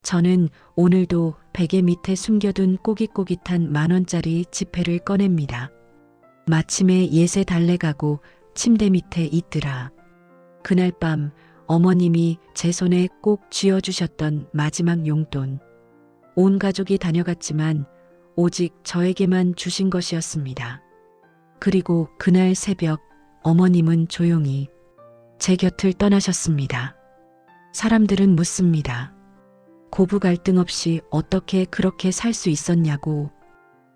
저는 오늘도 베개 밑에 숨겨둔 꼬깃꼬깃한 10,000원짜리 지폐를 꺼냅니다. 마침에 예세 달래가고 침대 밑에 있더라. 그날 밤 어머님이 제 손에 꼭 쥐어주셨던 마지막 용돈. 온 가족이 다녀갔지만 오직 저에게만 주신 것이었습니다. 그리고 그날 새벽 어머님은 조용히 제 곁을 떠나셨습니다. 사람들은 묻습니다. 고부 갈등 없이 어떻게 그렇게 살 수 있었냐고.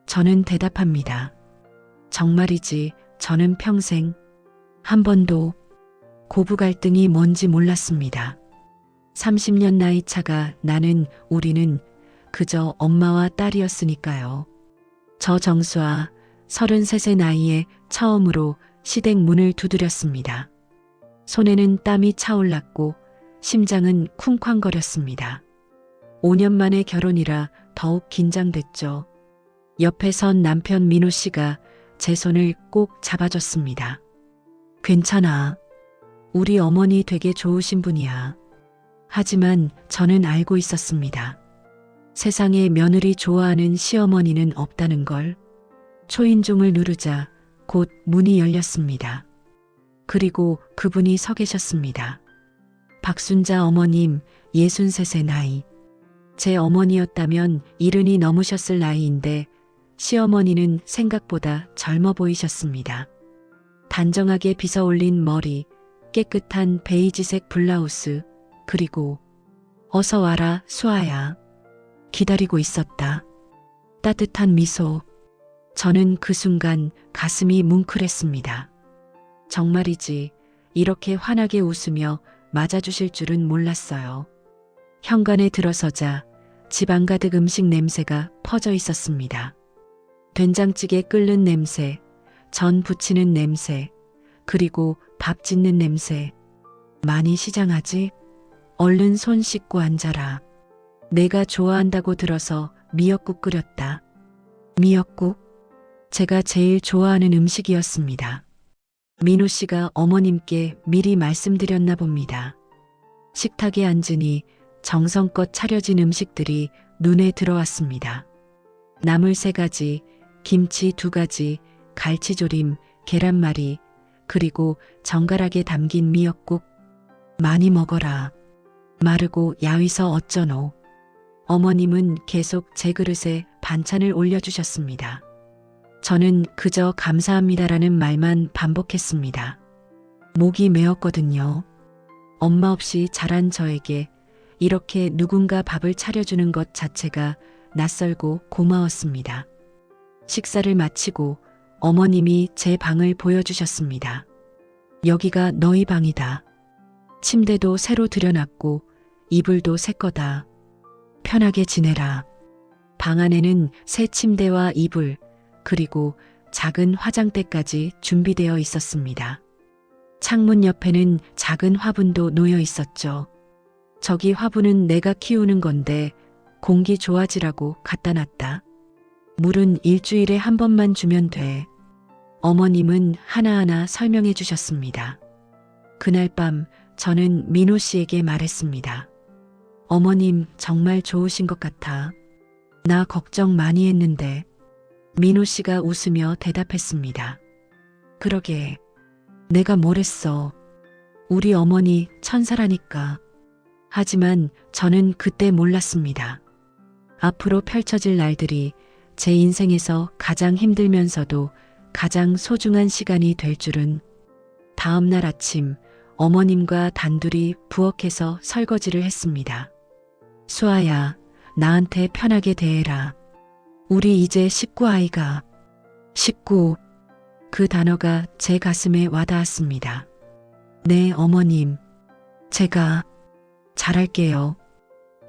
저는 대답합니다. 정말이지 저는 평생 한 번도 고부 갈등이 뭔지 몰랐습니다. 30년 나이 차가 나는 우리는 그저 엄마와 딸이었으니까요. 저 정수아 33세 나이에 처음으로 시댁 문을 두드렸습니다. 손에는 땀이 차올랐고 심장은 쿵쾅거렸습니다. 5년 만에 결혼이라 더욱 긴장됐죠. 옆에 선 남편 민호 씨가 제 손을 꼭 잡아줬습니다. 괜찮아. 우리 어머니 되게 좋으신 분이야. 하지만 저는 알고 있었습니다. 세상에 며느리 좋아하는 시어머니는 없다는 걸. 초인종을 누르자 곧 문이 열렸습니다. 그리고 그분이 서 계셨습니다. 박순자 어머님 63세 나이. 제 어머니였다면 70이 넘으셨을 나이인데 시어머니는 생각보다 젊어 보이셨습니다. 단정하게 빗어 올린 머리, 깨끗한 베이지색 블라우스, 그리고 어서 와라 수아야. 기다리고 있었다. 따뜻한 미소. 저는 그 순간 가슴이 뭉클했습니다. 정말이지 이렇게 환하게 웃으며 맞아주실 줄은 몰랐어요. 현관에 들어서자 집안 가득 음식 냄새가 퍼져 있었습니다. 된장찌개 끓는 냄새, 전 부치는 냄새, 그리고 밥 짓는 냄새. 많이 시장하지? 얼른 손 씻고 앉아라. 내가 좋아한다고 들어서 미역국 끓였다. 미역국? 제가 제일 좋아하는 음식이었습니다. 민호 씨가 어머님께 미리 말씀드렸나 봅니다. 식탁에 앉으니 정성껏 차려진 음식들이 눈에 들어왔습니다. 나물 3가지, 김치 2가지, 갈치조림, 계란말이, 그리고 정갈하게 담긴 미역국. 많이 먹어라. 마르고 야위서 어쩌노. 어머님은 계속 제 그릇에 반찬을 올려주셨습니다. 저는 그저 감사합니다라는 말만 반복했습니다. 목이 메었거든요. 엄마 없이 자란 저에게 이렇게 누군가 밥을 차려주는 것 자체가 낯설고 고마웠습니다. 식사를 마치고 어머님이 제 방을 보여주셨습니다. 여기가 너희 방이다. 침대도 새로 들여놨고 이불도 새 거다. 편하게 지내라. 방 안에는 새 침대와 이불, 그리고 작은 화장대까지 준비되어 있었습니다. 창문 옆에는 작은 화분도 놓여 있었죠. 저기 화분은 내가 키우는 건데 공기 좋아지라고 갖다 놨다. 물은 일주일에 한 번만 주면 돼. 어머님은 하나하나 설명해 주셨습니다. 그날 밤 저는 민호 씨에게 말했습니다. 어머님 정말 좋으신 것 같아. 나 걱정 많이 했는데. 민호 씨가 웃으며 대답했습니다. 그러게, 내가 뭘 했어. 우리 어머니 천사라니까. 하지만 저는 그때 몰랐습니다. 앞으로 펼쳐질 날들이 제 인생에서 가장 힘들면서도 가장 소중한 시간이 될 줄은. 다음 날 아침 어머님과 단둘이 부엌에서 설거지를 했습니다. 수아야, 나한테 편하게 대해라. 우리 이제 식구 아이가. 식구. 그 단어가 제 가슴에 와닿았습니다. 네, 어머님. 제가 잘할게요.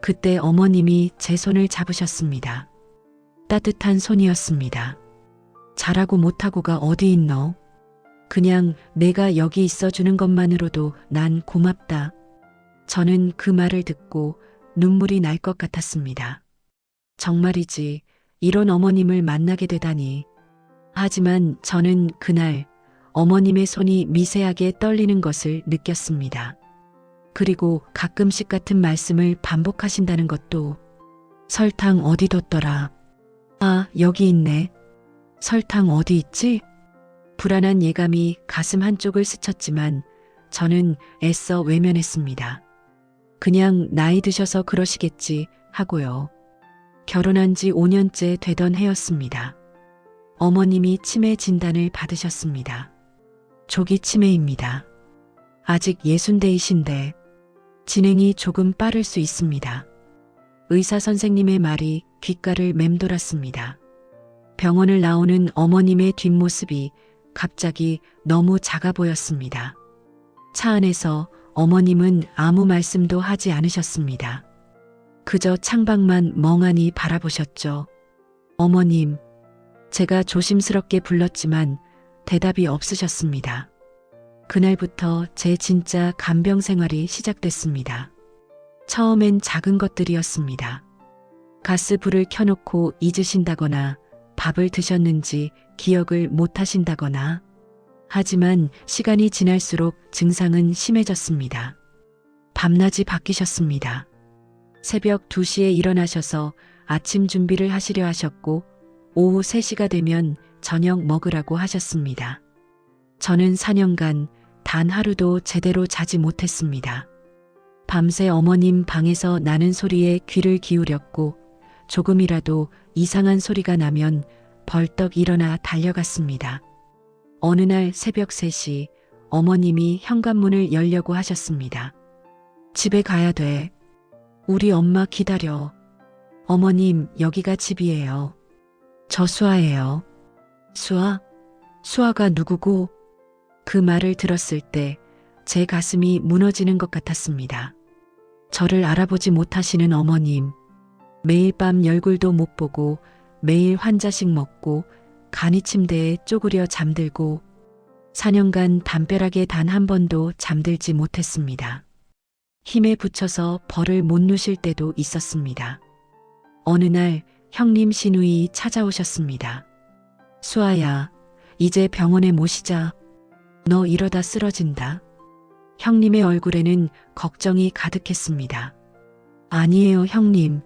그때 어머님이 제 손을 잡으셨습니다. 따뜻한 손이었습니다. 잘하고 못하고가 어디 있노? 그냥 내가 여기 있어주는 것만으로도 난 고맙다. 저는 그 말을 듣고 눈물이 날 것 같았습니다. 정말이지 이런 어머님을 만나게 되다니. 하지만 저는 그날 어머님의 손이 미세하게 떨리는 것을 느꼈습니다. 그리고 가끔씩 같은 말씀을 반복하신다는 것도. 설탕 어디 뒀더라? 아, 여기 있네. 설탕 어디 있지? 불안한 예감이 가슴 한쪽을 스쳤지만 저는 애써 외면했습니다. 그냥 나이 드셔서 그러시겠지 하고요. 결혼한 지 5년째 되던 해였습니다. 어머님이 치매 진단을 받으셨습니다. 조기 치매입니다. 아직 60대이신데 진행이 조금 빠를 수 있습니다. 의사 선생님의 말이 귓가를 맴돌았습니다. 병원을 나오는 어머님의 뒷모습이 갑자기 너무 작아 보였습니다. 차 안에서 어머님은 아무 말씀도 하지 않으셨습니다. 그저 창밖만 멍하니 바라보셨죠. 어머님, 제가 조심스럽게 불렀지만 대답이 없으셨습니다. 그날부터 제 진짜 간병 생활이 시작됐습니다. 처음엔 작은 것들이었습니다. 가스불을 켜놓고 잊으신다거나 밥을 드셨는지 기억을 못 하신다거나. 하지만 시간이 지날수록 증상은 심해졌습니다. 밤낮이 바뀌셨습니다. 새벽 2시에 일어나셔서 아침 준비를 하시려 하셨고 오후 3시가 되면 저녁 먹으라고 하셨습니다. 저는 4년간 단 하루도 제대로 자지 못했습니다. 밤새 어머님 방에서 나는 소리에 귀를 기울였고 조금이라도 이상한 소리가 나면 벌떡 일어나 달려갔습니다. 어느 날 새벽 3시 어머님이 현관문을 열려고 하셨습니다. 집에 가야 돼. 우리 엄마 기다려. 어머님, 여기가 집이에요. 저 수아예요. 수아? 수아가 누구고? 그 말을 들었을 때 제 가슴이 무너지는 것 같았습니다. 저를 알아보지 못하시는 어머님. 매일 밤 얼굴도 못 보고 매일 환자식 먹고 간이 침대에 쪼그려 잠들고 4년간 담벼락에 단 한 번도 잠들지 못했습니다. 힘에 부쳐서 벌을 못 누실 때도 있었습니다. 어느 날 형님 시누이 찾아오셨습니다. 수아야, 이제 병원에 모시자. 너 이러다 쓰러진다. 형님의 얼굴에는 걱정이 가득했습니다. 아니에요, 형님.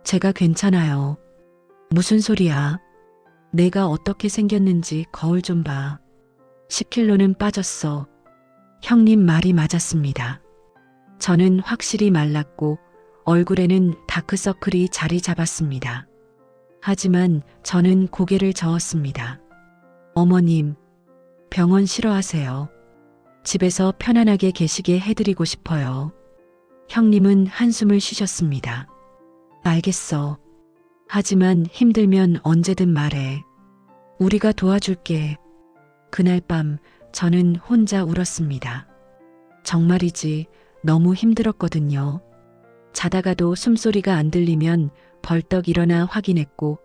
제가 괜찮아요. 무슨 소리야? 내가 어떻게 생겼는지 거울 좀 봐. 10kg는 빠졌어. 형님 말이 맞았습니다. 저는 확실히 말랐고 얼굴에는 다크서클이 자리 잡았습니다. 하지만 저는 고개를 저었습니다. 어머님, 병원 싫어하세요. 집에서 편안하게 계시게 해드리고 싶어요. 형님은 한숨을 쉬셨습니다. 알겠어. 하지만 힘들면 언제든 말해. 우리가 도와줄게. 그날 밤 저는 혼자 울었습니다. 정말이지 너무 힘들었거든요. 자다가도 숨소리가 안 들리면 벌떡 일어나 확인했고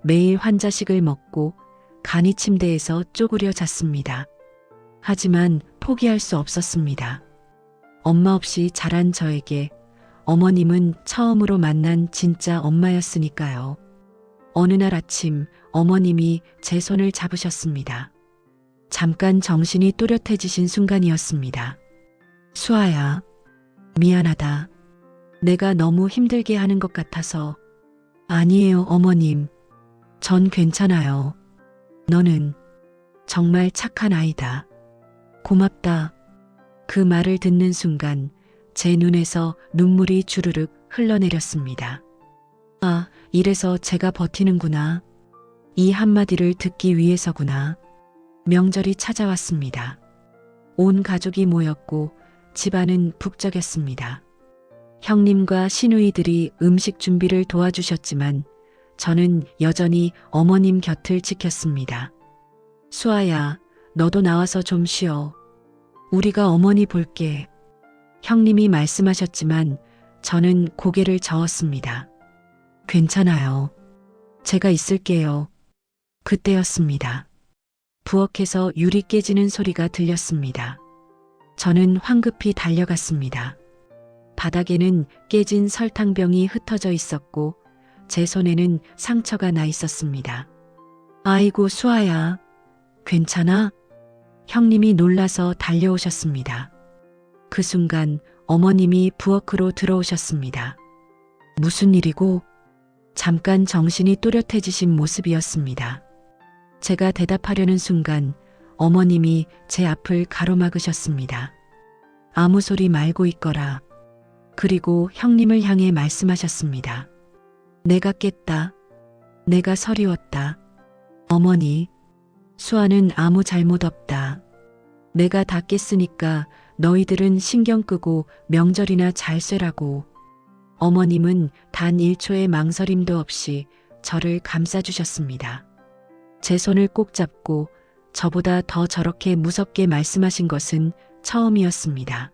매일 환자식을 먹고 간이 침대에서 쪼그려 잤습니다. 하지만 포기할 수 없었습니다. 엄마 없이 자란 저에게 어머님은 처음으로 만난 진짜 엄마였으니까요. 어느 날 아침 어머님이 제 손을 잡으셨습니다. 잠깐 정신이 또렷해지신 순간이었습니다. 수아야, 미안하다. 내가 너무 힘들게 하는 것 같아서. 아니에요, 어머님. 전 괜찮아요. 너는 정말 착한 아이다. 고맙다. 그 말을 듣는 순간 제 눈에서 눈물이 주르륵 흘러내렸습니다. 아, 이래서 제가 버티는구나. 이 한마디를 듣기 위해서구나. 명절이 찾아왔습니다. 온 가족이 모였고 집안은 북적였습니다. 형님과 시누이들이 음식 준비를 도와주셨지만 저는 여전히 어머님 곁을 지켰습니다. 수아야, 너도 나와서 좀 쉬어. 우리가 어머니 볼게. 형님이 말씀하셨지만 저는 고개를 저었습니다. 괜찮아요. 제가 있을게요. 그때였습니다. 부엌에서 유리 깨지는 소리가 들렸습니다. 저는 황급히 달려갔습니다. 바닥에는 깨진 설탕병이 흩어져 있었고 제 손에는 상처가 나 있었습니다. 아이고, 수아야. 괜찮아? 형님이 놀라서 달려오셨습니다. 그 순간 어머님이 부엌으로 들어오셨습니다. 무슨 일이고? 잠깐 정신이 또렷해지신 모습이었습니다. 제가 대답하려는 순간 어머님이 제 앞을 가로막으셨습니다. 아무 소리 말고 있거라. 그리고 형님을 향해 말씀하셨습니다. 내가 깼다. 내가 서리웠다. 어머니, 수아는 아무 잘못 없다. 내가 다 깼으니까 너희들은 신경 끄고 명절이나 잘 쇠라고. 어머님은 단 1초의 망설임도 없이 저를 감싸주셨습니다. 제 손을 꼭 잡고 저보다 더 저렇게 무섭게 말씀하신 것은 처음이었습니다.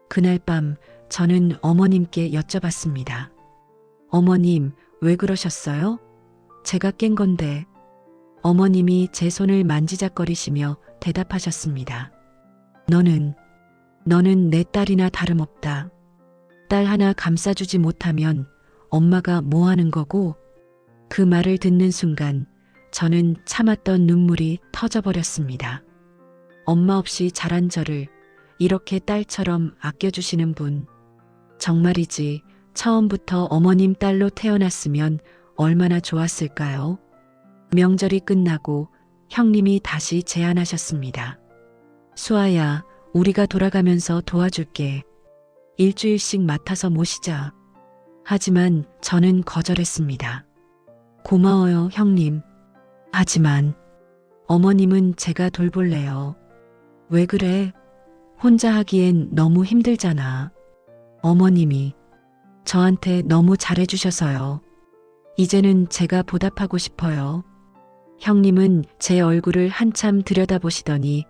그날 밤 저는 어머님께 여쭤봤습니다. 어머님, 왜 그러셨어요? 제가 깬 건데. 어머님이 제 손을 만지작거리시며 대답하셨습니다. 너는 내 딸이나 다름없다. 딸 하나 감싸주지 못하면 엄마가 뭐 하는 거고? 그 말을 듣는 순간 저는 참았던 눈물이 터져버렸습니다. 엄마 없이 자란 저를 이렇게 딸처럼 아껴주시는 분. 정말이지 처음부터 어머님 딸로 태어났으면 얼마나 좋았을까요? 명절이 끝나고 형님이 다시 제안하셨습니다. 수아야, 우리가 돌아가면서 도와줄게. 일주일씩 맡아서 모시자. 하지만 저는 거절했습니다. 고마워요, 형님. 하지만 어머님은 제가 돌볼래요. 왜 그래? 혼자 하기엔 너무 힘들잖아. 어머님이 저한테 너무 잘해주셔서요. 이제는 제가 보답하고 싶어요. 형님은 제 얼굴을 한참 들여다보시더니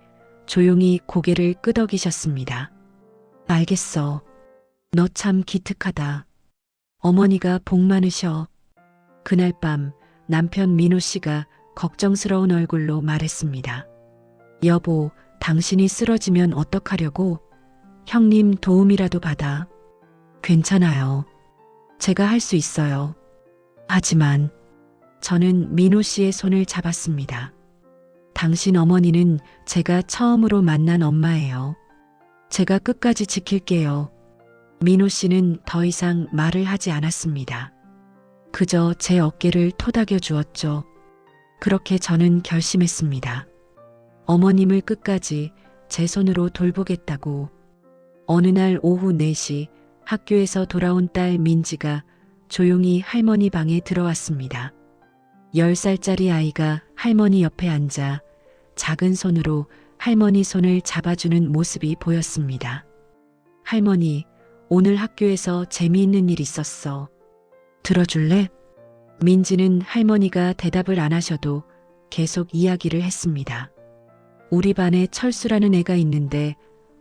조용히 고개를 끄덕이셨습니다. 알겠어. 너 참 기특하다. 어머니가 복 많으셔. 그날 밤 남편 민호 씨가 걱정스러운 얼굴로 말했습니다. 여보, 당신이 쓰러지면 어떡하려고? 형님 도움이라도 받아. 괜찮아요. 제가 할 수 있어요. 하지만 저는 민호 씨의 손을 잡았습니다. 당신 어머니는 제가 처음으로 만난 엄마예요. 제가 끝까지 지킬게요. 민호 씨는 더 이상 말을 하지 않았습니다. 그저 제 어깨를 토닥여 주었죠. 그렇게 저는 결심했습니다. 어머님을 끝까지 제 손으로 돌보겠다고. 어느 날 오후 4시 학교에서 돌아온 딸 민지가 조용히 할머니 방에 들어왔습니다. 10살짜리 아이가 할머니 옆에 앉아 작은 손으로 할머니 손을 잡아주는 모습이 보였습니다. 할머니, 오늘 학교에서 재미있는 일 있었어. 들어줄래? 민지는 할머니가 대답을 안 하셔도 계속 이야기를 했습니다. 우리 반에 철수라는 애가 있는데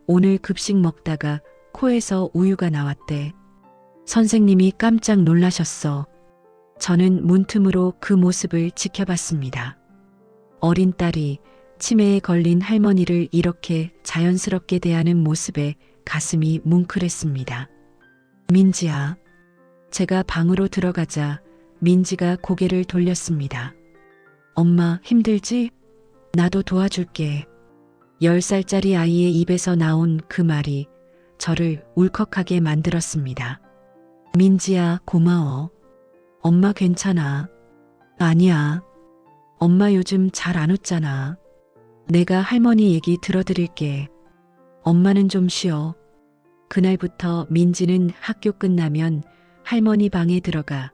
오늘 급식 먹다가 코에서 우유가 나왔대. 선생님이 깜짝 놀라셨어. 저는 문틈으로 그 모습을 지켜봤습니다. 어린 딸이 치매에 걸린 할머니를 이렇게 자연스럽게 대하는 모습에 가슴이 뭉클했습니다. 민지야. 제가 방으로 들어가자 민지가 고개를 돌렸습니다. 엄마, 힘들지? 나도 도와줄게. 10살짜리 아이의 입에서 나온 그 말이 저를 울컥하게 만들었습니다. 민지야, 고마워. 엄마 괜찮아. 아니야. 엄마 요즘 잘 안 웃잖아. 내가 할머니 얘기 들어드릴게. 엄마는 좀 쉬어. 그날부터 민지는 학교 끝나면 할머니 방에 들어가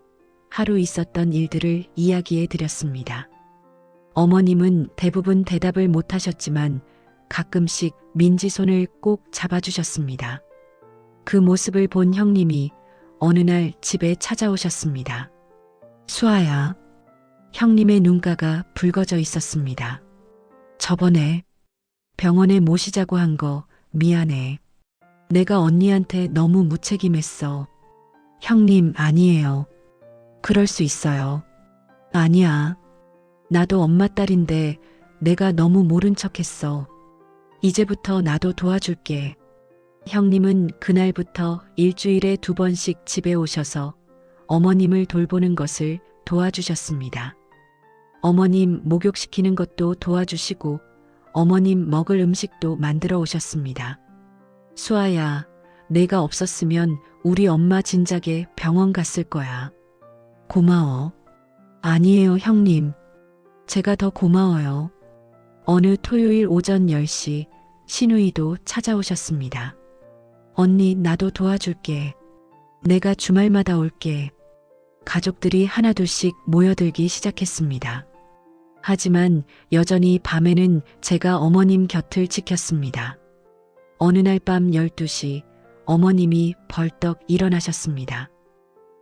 하루 있었던 일들을 이야기해 드렸습니다. 어머님은 대부분 대답을 못 하셨지만 가끔씩 민지 손을 꼭 잡아주셨습니다. 그 모습을 본 형님이 어느 날 집에 찾아오셨습니다. 수아야. 형님의 눈가가 붉어져 있었습니다. 저번에 병원에 모시자고 한 거 미안해. 내가 언니한테 너무 무책임했어. 형님, 아니에요. 그럴 수 있어요. 아니야. 나도 엄마 딸인데 내가 너무 모른 척했어. 이제부터 나도 도와줄게. 형님은 그날부터 일주일에 2번씩 집에 오셔서 어머님을 돌보는 것을 도와주셨습니다. 어머님 목욕시키는 것도 도와주시고 어머님 먹을 음식도 만들어 오셨습니다. 수아야, 내가 없었으면 우리 엄마 진작에 병원 갔을 거야. 고마워. 아니에요, 형님. 제가 더 고마워요. 어느 토요일 오전 10시 신우이도 찾아오셨습니다. 언니, 나도 도와줄게. 내가 주말마다 올게. 가족들이 하나둘씩 모여들기 시작했습니다. 하지만 여전히 밤에는 제가 어머님 곁을 지켰습니다. 어느 날 밤 12시 어머님이 벌떡 일어나셨습니다.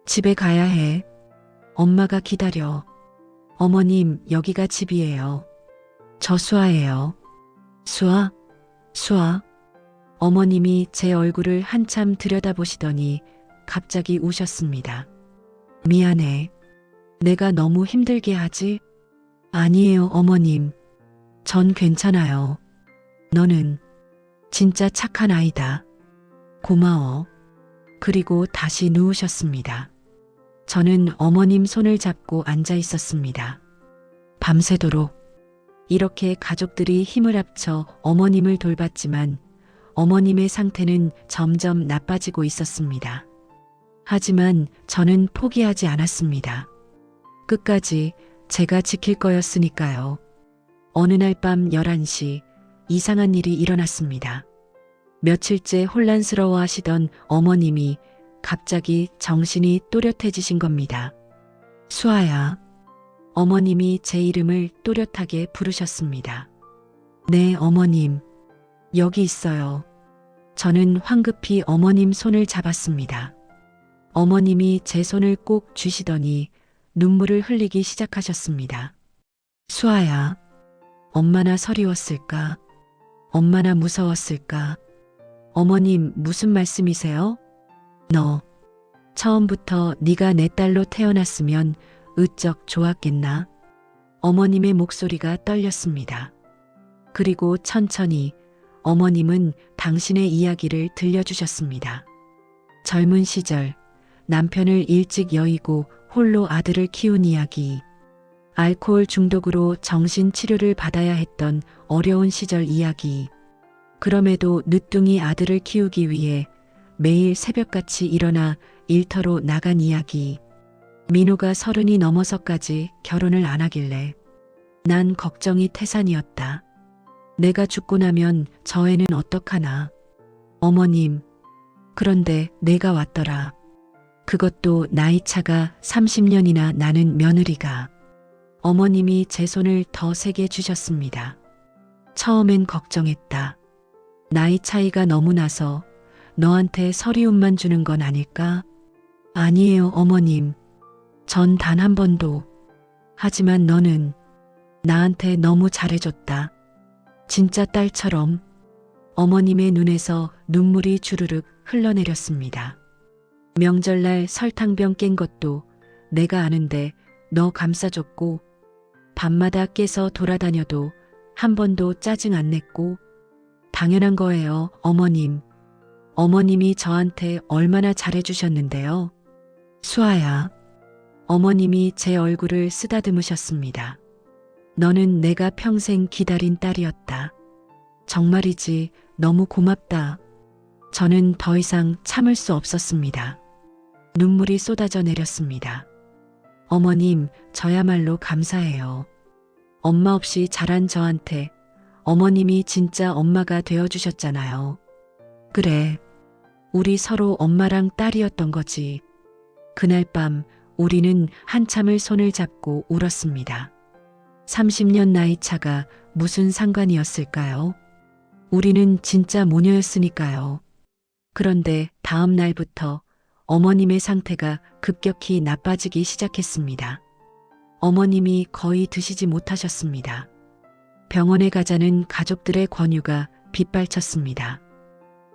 집에 가야 해. 엄마가 기다려. 어머님, 여기가 집이에요. 저 수아예요. 수아? 수아? 어머님이 제 얼굴을 한참 들여다보시더니 갑자기 우셨습니다. 미안해. 내가 너무 힘들게 하지? 아니에요, 어머님. 전 괜찮아요. 너는 진짜 착한 아이다. 고마워. 그리고 다시 누우셨습니다. 저는 어머님 손을 잡고 앉아 있었습니다. 밤새도록 이렇게 가족들이 힘을 합쳐 어머님을 돌봤지만 어머님의 상태는 점점 나빠지고 있었습니다. 하지만 저는 포기하지 않았습니다. 끝까지 제가 지킬 거였으니까요. 어느 날 밤 11시 이상한 일이 일어났습니다. 며칠째 혼란스러워 하시던 어머님이 갑자기 정신이 또렷해지신 겁니다. 수아야. 어머님이 제 이름을 또렷하게 부르셨습니다. 네, 어머님. 여기 있어요. 저는 황급히 어머님 손을 잡았습니다. 어머님이 제 손을 꼭 쥐시더니 눈물을 흘리기 시작하셨습니다. 수아야. 얼마나 서리웠을까? 얼마나 무서웠을까? 어머님, 무슨 말씀이세요? 너 처음부터 네가 내 딸로 태어났으면 으쩍 좋았겠나? 어머님의 목소리가 떨렸습니다. 그리고 천천히 어머님은 당신의 이야기를 들려주셨습니다. 젊은 시절 남편을 일찍 여의고 홀로 아들을 키운 이야기, 알코올 중독으로 정신치료를 받아야 했던 어려운 시절 이야기, 그럼에도 늦둥이 아들을 키우기 위해 매일 새벽같이 일어나 일터로 나간 이야기, 민호가 30이 넘어서까지 결혼을 안 하길래 난 걱정이 태산이었다. 내가 죽고 나면 저 애는 어떡하나. 어머님, 그런데 내가 왔더라. 그것도 나이차가 30년이나 나는 며느리가. 어머님이 제 손을 더 세게 주셨습니다. 처음엔 걱정했다. 나이 차이가 너무 나서 너한테 서리움만 주는 건 아닐까? 아니에요, 어머님. 전 단 한 번도. 하지만 너는 나한테 너무 잘해줬다. 진짜 딸처럼. 어머님의 눈에서 눈물이 주르륵 흘러내렸습니다. 명절날 설탕병 깬 것도 내가 아는데 너 감싸줬고, 밤마다 깨서 돌아다녀도 한 번도 짜증 안 냈고, 당연한 거예요, 어머님. 어머님이 저한테 얼마나 잘해주셨는데요. 수아야. 어머님이 제 얼굴을 쓰다듬으셨습니다. 너는 내가 평생 기다린 딸이었다. 정말이지, 너무 고맙다. 저는 더 이상 참을 수 없었습니다. 눈물이 쏟아져 내렸습니다. 어머님, 저야말로 감사해요. 엄마 없이 자란 저한테 어머님이 진짜 엄마가 되어주셨잖아요. 그래, 우리 서로 엄마랑 딸이었던 거지. 그날 밤 우리는 한참을 손을 잡고 울었습니다. 30년 나이 차가 무슨 상관이었을까요? 우리는 진짜 모녀였으니까요. 그런데 다음 날부터 어머님의 상태가 급격히 나빠지기 시작했습니다. 어머님이 거의 드시지 못하셨습니다. 병원에 가자는 가족들의 권유가 빗발쳤습니다.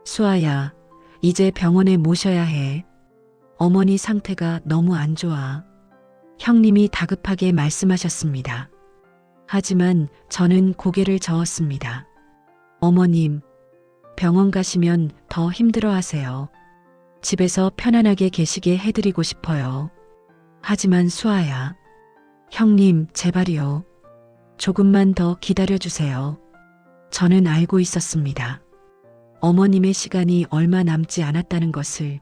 수아야, 이제 병원에 모셔야 해. 어머니 상태가 너무 안 좋아. 형님이 다급하게 말씀하셨습니다. 하지만 저는 고개를 저었습니다. 어머님, 병원 가시면 더 힘들어 하세요. 집에서 편안하게 계시게 해드리고 싶어요. 하지만 수아야, 형님, 제발이요. 조금만 더 기다려주세요. 저는 알고 있었습니다. 어머님의 시간이 얼마 남지 않았다는 것을,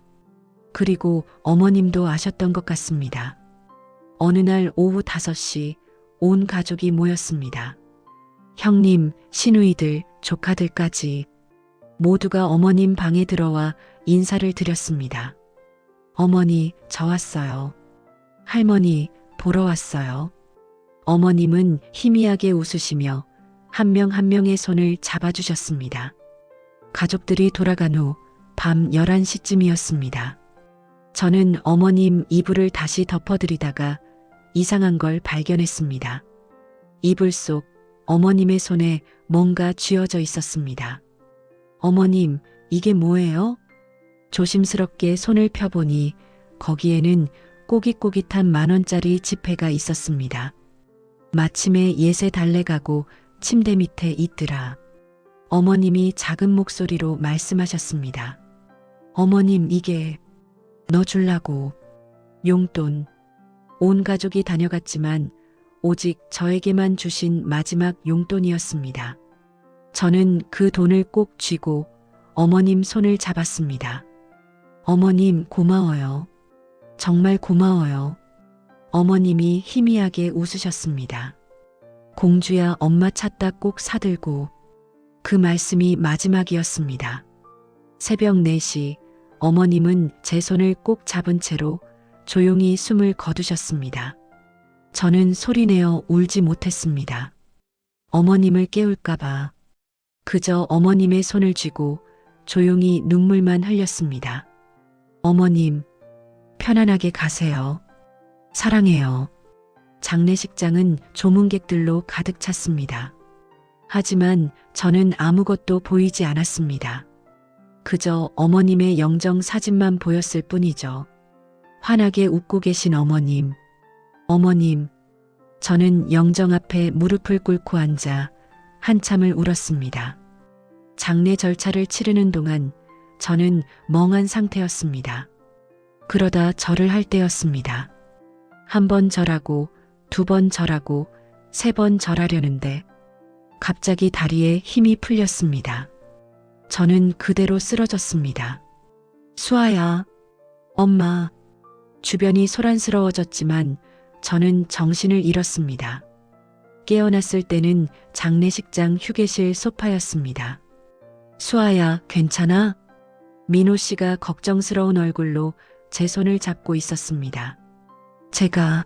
그리고 어머님도 아셨던 것 같습니다. 어느 날 오후 5시 온 가족이 모였습니다. 형님, 시누이들, 조카들까지 모두가 어머님 방에 들어와 인사를 드렸습니다. 어머니, 저 왔어요. 할머니, 보러 왔어요. 어머님은 희미하게 웃으시며 한 명 한 명의 손을 잡아주셨습니다. 가족들이 돌아간 후 밤 11시쯤이었습니다. 저는 어머님 이불을 다시 덮어드리다가 이상한 걸 발견했습니다. 이불 속 어머님의 손에 뭔가 쥐어져 있었습니다. 어머님, 이게 뭐예요? 조심스럽게 손을 펴보니 거기에는 꼬깃꼬깃한 10,000원짜리 지폐가 있었습니다. 마침에 예세 달래가고 침대 밑에 있더라. 어머님이 작은 목소리로 말씀하셨습니다. 어머님, 이게 너 줄라고. 용돈. 온 가족이 다녀갔지만 오직 저에게만 주신 마지막 용돈이었습니다. 저는 그 돈을 꼭 쥐고 어머님 손을 잡았습니다. 어머님, 고마워요. 정말 고마워요. 어머님이 희미하게 웃으셨습니다. 공주야, 엄마 찾다 꼭 사들고. 그 말씀이 마지막이었습니다. 새벽 4시 어머님은 제 손을 꼭 잡은 채로 조용히 숨을 거두셨습니다. 저는 소리내어 울지 못했습니다. 어머님을 깨울까봐. 그저 어머님의 손을 쥐고 조용히 눈물만 흘렸습니다. 어머님, 편안하게 가세요. 사랑해요. 장례식장은 조문객들로 가득 찼습니다. 하지만 저는 아무것도 보이지 않았습니다. 그저 어머님의 영정 사진만 보였을 뿐이죠. 환하게 웃고 계신 어머님. 어머님, 저는 영정 앞에 무릎을 꿇고 앉아 한참을 울었습니다. 장례 절차를 치르는 동안 저는 멍한 상태였습니다. 그러다 절을 할 때였습니다. 1번 절하고 2번 절하고 3번 절하려는데 갑자기 다리에 힘이 풀렸습니다. 저는 그대로 쓰러졌습니다. 수아야, 엄마. 주변이 소란스러워졌지만 저는 정신을 잃었습니다. 깨어났을 때는 장례식장 휴게실 소파였습니다. 수아야, 괜찮아? 민호 씨가 걱정스러운 얼굴로 제 손을 잡고 있었습니다. 제가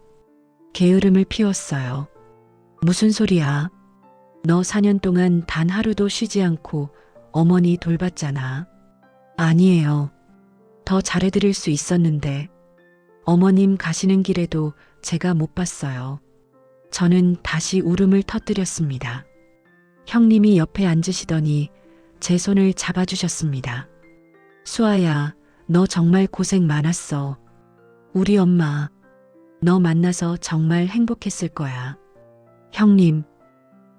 게으름을 피웠어요. 무슨 소리야? 너 4년 동안 단 하루도 쉬지 않고 어머니 돌봤잖아. 아니에요. 더 잘해드릴 수 있었는데 어머님 가시는 길에도 제가 못 봤어요. 저는 다시 울음을 터뜨렸습니다. 형님이 옆에 앉으시더니 제 손을 잡아주셨습니다. 수아야, 너 정말 고생 많았어. 우리 엄마, 너 만나서 정말 행복했을 거야. 형님,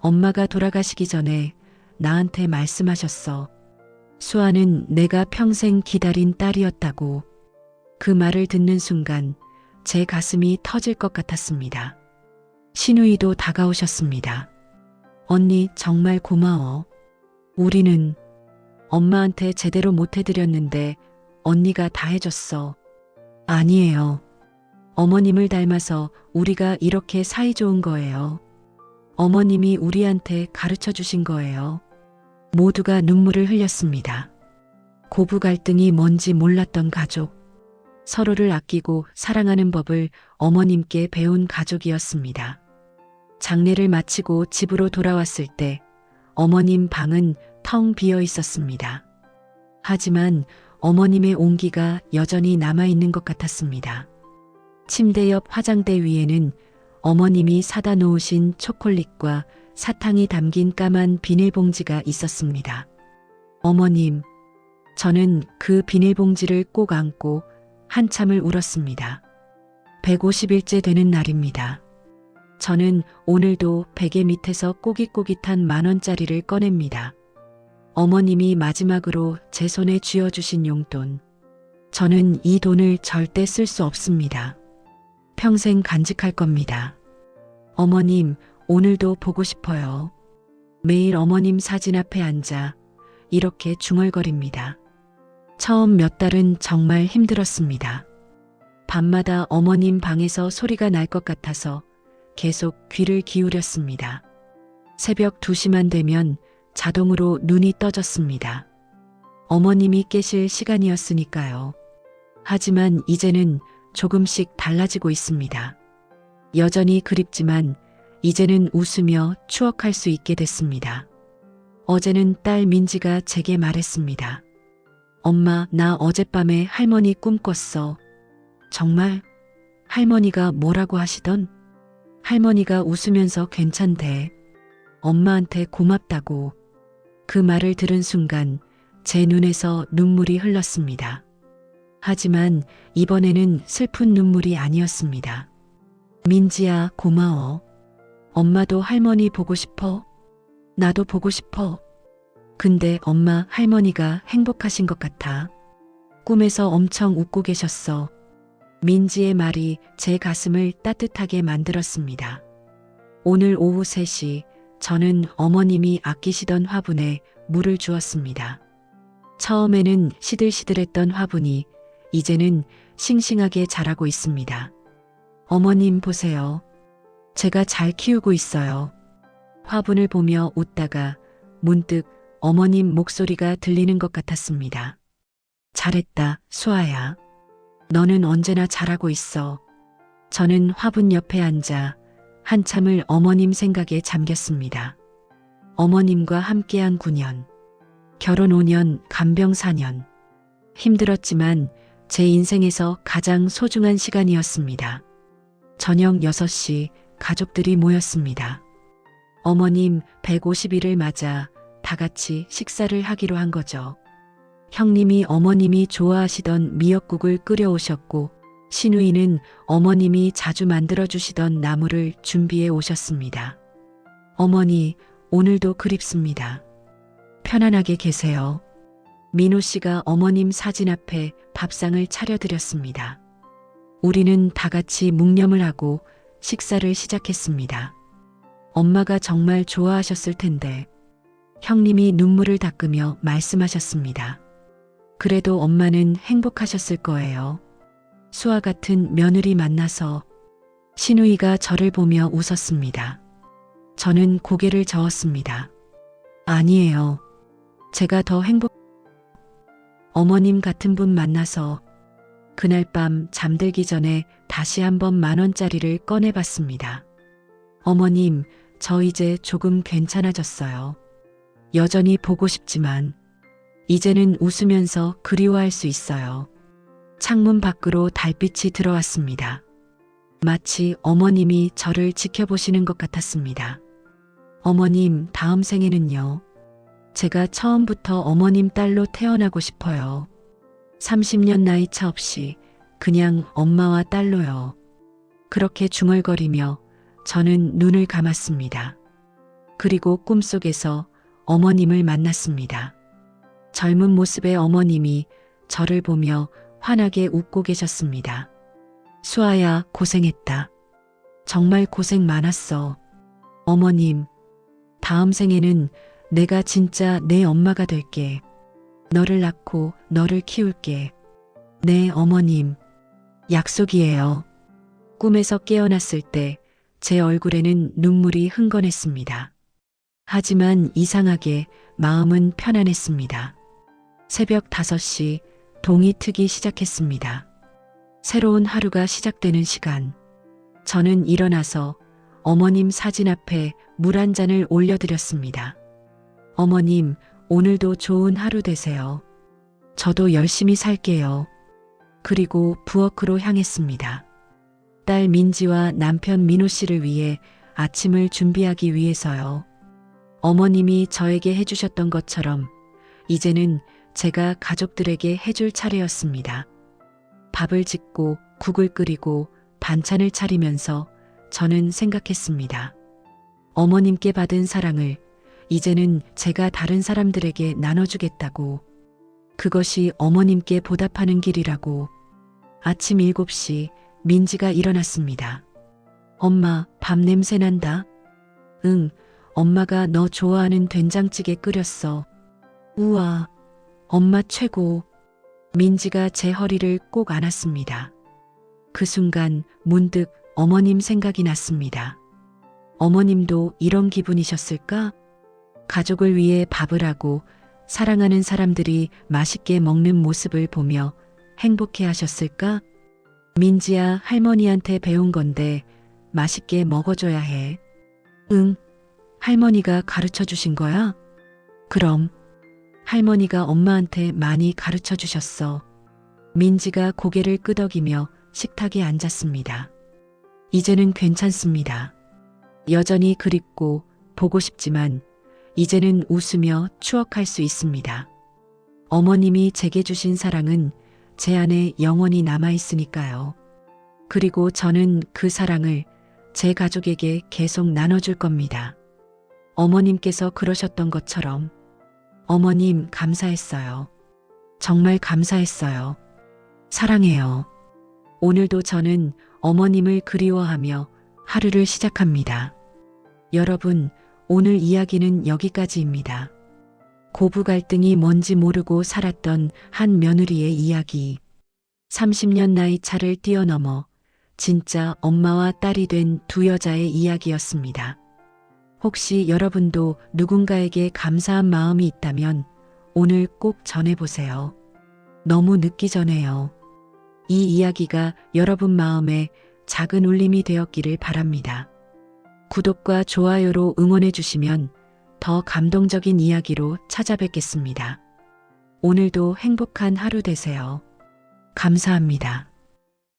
엄마가 돌아가시기 전에 나한테 말씀하셨어. 수아는 내가 평생 기다린 딸이었다고. 그 말을 듣는 순간 제 가슴이 터질 것 같았습니다. 시누이도 다가오셨습니다. 언니, 정말 고마워. 우리는 엄마한테 제대로 못 해드렸는데 언니가 다 해줬어. 아니에요. 어머님을 닮아서 우리가 이렇게 사이좋은 거예요. 어머님이 우리한테 가르쳐 주신 거예요. 모두가 눈물을 흘렸습니다. 고부 갈등이 뭔지 몰랐던 가족. 서로를 아끼고 사랑하는 법을 어머님께 배운 가족이었습니다. 장례를 마치고 집으로 돌아왔을 때 어머님 방은 텅 비어 있었습니다. 하지만 어머님의 온기가 여전히 남아있는 것 같았습니다. 침대 옆 화장대 위에는 어머님이 사다 놓으신 초콜릿과 사탕이 담긴 까만 비닐봉지가 있었습니다. 어머님, 저는 그 비닐봉지를 꼭 안고 한참을 울었습니다. 150일째 되는 날입니다. 저는 오늘도 베개 밑에서 꼬깃꼬깃한 10,000원짜리를 꺼냅니다. 어머님이 마지막으로 제 손에 쥐어주신 용돈. 저는 이 돈을 절대 쓸 수 없습니다. 평생 간직할 겁니다. 어머님, 오늘도 보고 싶어요. 매일 어머님 사진 앞에 앉아 이렇게 중얼거립니다. 처음 몇 달은 정말 힘들었습니다. 밤마다 어머님 방에서 소리가 날 것 같아서 계속 귀를 기울였습니다. 새벽 2시만 되면 자동으로 눈이 떠졌습니다. 어머님이 깨실 시간이었으니까요. 하지만 이제는 조금씩 달라지고 있습니다. 여전히 그립지만 이제는 웃으며 추억할 수 있게 됐습니다. 어제는 딸 민지가 제게 말했습니다. 엄마, 나 어젯밤에 할머니 꿈 꿨어. 정말? 할머니가 뭐라고 하시던? 할머니가 웃으면서 괜찮대. 엄마한테 고맙다고. 그 말을 들은 순간 제 눈에서 눈물이 흘렀습니다. 하지만 이번에는 슬픈 눈물이 아니었습니다. 민지야, 고마워. 엄마도 할머니 보고 싶어? 나도 보고 싶어. 근데 엄마, 할머니가 행복하신 것 같아. 꿈에서 엄청 웃고 계셨어. 민지의 말이 제 가슴을 따뜻하게 만들었습니다. 오늘 오후 3시 저는 어머님이 아끼시던 화분에 물을 주었습니다. 처음에는 시들시들했던 화분이 이제는 싱싱하게 자라고 있습니다. 어머님 보세요. 제가 잘 키우고 있어요. 화분을 보며 웃다가 문득 어머님 목소리가 들리는 것 같았습니다. 잘했다, 수아야. 너는 언제나 잘하고 있어. 저는 화분 옆에 앉아 한참을 어머님 생각에 잠겼습니다. 어머님과 함께한 9년, 결혼 5년, 간병 4년. 힘들었지만 제 인생에서 가장 소중한 시간이었습니다. 저녁 6시 가족들이 모였습니다. 어머님 150일을 맞아 다 같이 식사를 하기로 한 거죠. 형님이 어머님이 좋아하시던 미역국을 끓여오셨고 시누이는 어머님이 자주 만들어주시던 나물을 준비해 오셨습니다. 어머니, 오늘도 그립습니다. 편안하게 계세요. 민호 씨가 어머님 사진 앞에 밥상을 차려드렸습니다. 우리는 다 같이 묵념을 하고 식사를 시작했습니다. 엄마가 정말 좋아하셨을 텐데. 형님이 눈물을 닦으며 말씀하셨습니다. 그래도 엄마는 행복하셨을 거예요. 수아 같은 며느리 만나서. 시누이가 저를 보며 웃었습니다. 저는 고개를 저었습니다. 아니에요. 제가 더 어머님 같은 분 만나서. 그날 밤 잠들기 전에 다시 한번 10,000원짜리를 꺼내봤습니다. 어머님, 저 이제 조금 괜찮아졌어요. 여전히 보고 싶지만 이제는 웃으면서 그리워할 수 있어요. 창문 밖으로 달빛이 들어왔습니다. 마치 어머님이 저를 지켜보시는 것 같았습니다. 어머님, 다음 생에는요. 제가 처음부터 어머님 딸로 태어나고 싶어요. 30년 나이 차 없이 그냥 엄마와 딸로요. 그렇게 중얼거리며 저는 눈을 감았습니다. 그리고 꿈속에서 어머님을 만났습니다. 젊은 모습의 어머님이 저를 보며 환하게 웃고 계셨습니다. 수아야, 고생했다. 정말 고생 많았어. 어머님, 다음 생에는 내가 진짜 내 엄마가 될게. 너를 낳고 너를 키울게. 네, 어머님. 약속이에요. 꿈에서 깨어났을 때 제 얼굴에는 눈물이 흥건했습니다. 하지만 이상하게 마음은 편안했습니다. 새벽 5시 동이 트기 시작했습니다. 새로운 하루가 시작되는 시간. 저는 일어나서 어머님 사진 앞에 물 한 잔을 올려드렸습니다. 어머님, 오늘도 좋은 하루 되세요. 저도 열심히 살게요. 그리고 부엌으로 향했습니다. 딸 민지와 남편 민호 씨를 위해 아침을 준비하기 위해서요. 어머님이 저에게 해주셨던 것처럼 이제는 제가 가족들에게 해줄 차례였습니다. 밥을 짓고 국을 끓이고 반찬을 차리면서 저는 생각했습니다. 어머님께 받은 사랑을 이제는 제가 다른 사람들에게 나눠주겠다고. 그것이 어머님께 보답하는 길이라고. 아침 7시 민지가 일어났습니다. 엄마, 밥 냄새 난다. 응, 엄마가 너 좋아하는 된장찌개 끓였어. 우와, 엄마 최고. 민지가 제 허리를 꼭 안았습니다. 그 순간 문득 어머님 생각이 났습니다. 어머님도 이런 기분이셨을까? 가족을 위해 밥을 하고 사랑하는 사람들이 맛있게 먹는 모습을 보며 행복해 하셨을까? 민지야, 할머니한테 배운 건데 맛있게 먹어줘야 해. 응, 할머니가 가르쳐 주신 거야? 그럼 할머니가 엄마한테 많이 가르쳐 주셨어. 민지가 고개를 끄덕이며 식탁에 앉았습니다. 이제는 괜찮습니다. 여전히 그립고 보고 싶지만 이제는 웃으며 추억할 수 있습니다. 어머님이 제게 주신 사랑은 제 안에 영원히 남아 있으니까요. 그리고 저는 그 사랑을 제 가족에게 계속 나눠줄 겁니다. 어머님께서 그러셨던 것처럼. 어머님, 감사했어요. 정말 감사했어요. 사랑해요. 오늘도 저는 어머님을 그리워하며 하루를 시작합니다. 여러분, 오늘 이야기는 여기까지입니다. 고부 갈등이 뭔지 모르고 살았던 한 며느리의 이야기. 30년 나이 차를 뛰어넘어 진짜 엄마와 딸이 된 두 여자의 이야기였습니다. 혹시 여러분도 누군가에게 감사한 마음이 있다면 오늘 꼭 전해보세요. 너무 늦기 전에요. 이 이야기가 여러분 마음에 작은 울림이 되었기를 바랍니다. 구독과 좋아요로 응원해 주시면 더 감동적인 이야기로 찾아뵙겠습니다. 오늘도 행복한 하루 되세요. 감사합니다.